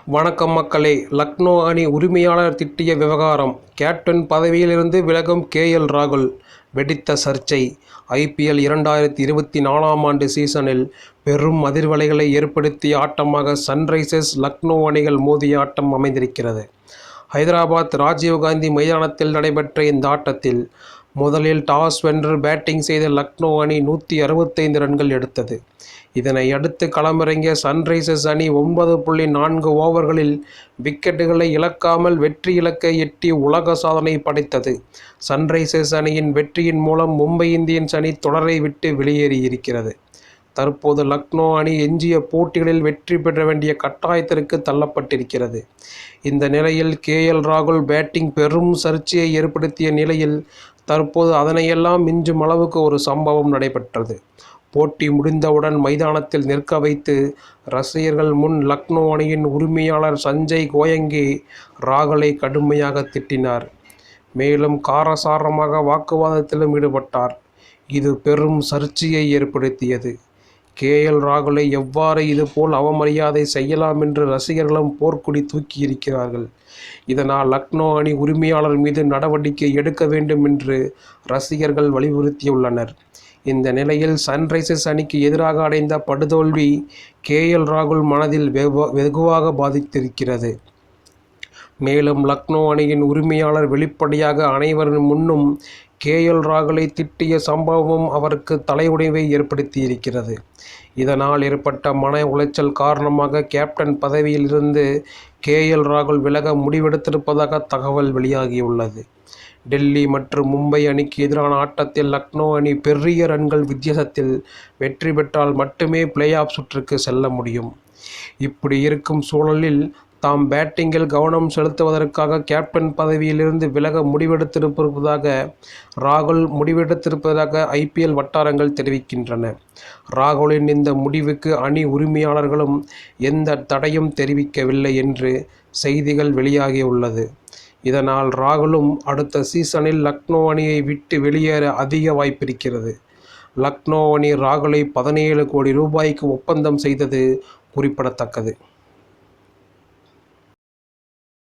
வணக்கம் மக்களே. லக்னோ அணி உரிமையாளர் திட்டிய விவகாரம். கேப்டன் பதவியிலிருந்து விலகும் KL ராகுல் வெடித்த சர்ச்சை. IPL 2024ஆம் ஆண்டு சீசனில் பெரும் அதிர்வலைகளை ஏற்படுத்திய ஆட்டமாக சன்ரைசர்ஸ் லக்னோ அணிகள் மோதிய ஆட்டம் அமைந்திருக்கிறது. ஹைதராபாத் ராஜீவ்காந்தி மைதானத்தில் நடைபெற்ற இந்த ஆட்டத்தில் முதலில் டாஸ் வென்று பேட்டிங் செய்த லக்னோ அணி 165 ரன்கள் எடுத்தது. இதனை அடுத்து களமிறங்கிய சன்ரைசர்ஸ் அணி 9.4 ஓவர்களில் விக்கெட்டுகளை இழக்காமல் வெற்றி இலக்கை எட்டி உலக சாதனை படைத்தது. சன்ரைசர்ஸ் அணியின் வெற்றியின் மூலம் மும்பை இந்தியன்ஸ் அணி தொடரை விட்டு வெளியேறியிருக்கிறது. தற்போது லக்னோ அணி எஞ்சிய போட்டிகளில் வெற்றி பெற வேண்டிய கட்டாயத்திற்கு தள்ளப்பட்டிருக்கிறது. இந்த நிலையில் KL ராகுல் பேட்டிங் பெரும் சர்ச்சையை ஏற்படுத்திய நிலையில் தற்போது அதனையெல்லாம் மிஞ்சும் அளவுக்கு ஒரு சம்பவம் நடைபெற்றது. போட்டி முடிந்தவுடன் மைதானத்தில் நிற்க வைத்து ரசிகர்கள் முன் லக்னோ அணியின் உரிமையாளர் சஞ்சய் கோயங்கே ராகுலை கடுமையாக திட்டினார். மேலும் காரசாரமாக வாக்குவாதத்திலும் ஈடுபட்டார். இது பெரும் சர்ச்சையை ஏற்படுத்தியது. KL ராகுலை எவ்வாறு இதுபோல் அவமரியாதை செய்யலாம் என்று ரசிகர்களும் போர்க்கொடி தூக்கியிருக்கிறார்கள். இதனால் லக்னோ அணி உரிமையாளர் மீது நடவடிக்கை எடுக்க வேண்டும் என்று ரசிகர்கள் வலியுறுத்தியுள்ளனர். இந்த நிலையில் சன்ரைசர்ஸ் அணிக்கு எதிராக அடைந்த படுதோல்வி KL ராகுல் மனதில் வெகுவாக பாதித்திருக்கிறது. மேலும் லக்னோ அணியின் உரிமையாளர் வெளிப்படையாக அனைவரின் முன்னும் KL ராகுலை திட்டிய சம்பவமும் அவருக்கு தலையுடைவை ஏற்படுத்தியிருக்கிறது. இதனால் ஏற்பட்ட மன உளைச்சல் காரணமாக கேப்டன் பதவியில் இருந்து KL ராகுல் விலக முடிவெடுத்திருப்பதாக தகவல் வெளியாகியுள்ளது. டெல்லி மற்றும் மும்பை அணிக்கு எதிரான ஆட்டத்தில் லக்னோ அணி பெரிய ரன்கள் வித்தியாசத்தில் வெற்றி பெற்றால் மட்டுமே பிளே ஆஃப் சுற்றுக்கு செல்ல முடியும். இப்படி இருக்கும் சூழலில் தாம் பேட்டிங்கில் கவனம் செலுத்துவதற்காக கேப்டன் பதவியிலிருந்து விலக முடிவெடுத்திருப்பதாக IPL வட்டாரங்கள் தெரிவிக்கின்றன. ராகுலின் இந்த முடிவுக்கு அணி உரிமையாளர்களும் எந்த தடையும் தெரிவிக்கவில்லை என்று செய்திகள் வெளியாகியுள்ளது. இதனால் ராகுலும் அடுத்த சீசனில் லக்னோ அணியை விட்டு வெளியேற அதிக வாய்ப்பிருக்கிறது. லக்னோ அணி ராகுலை 17 கோடி ரூபாய்க்கு ஒப்பந்தம் செய்தது குறிப்பிடத்தக்கது.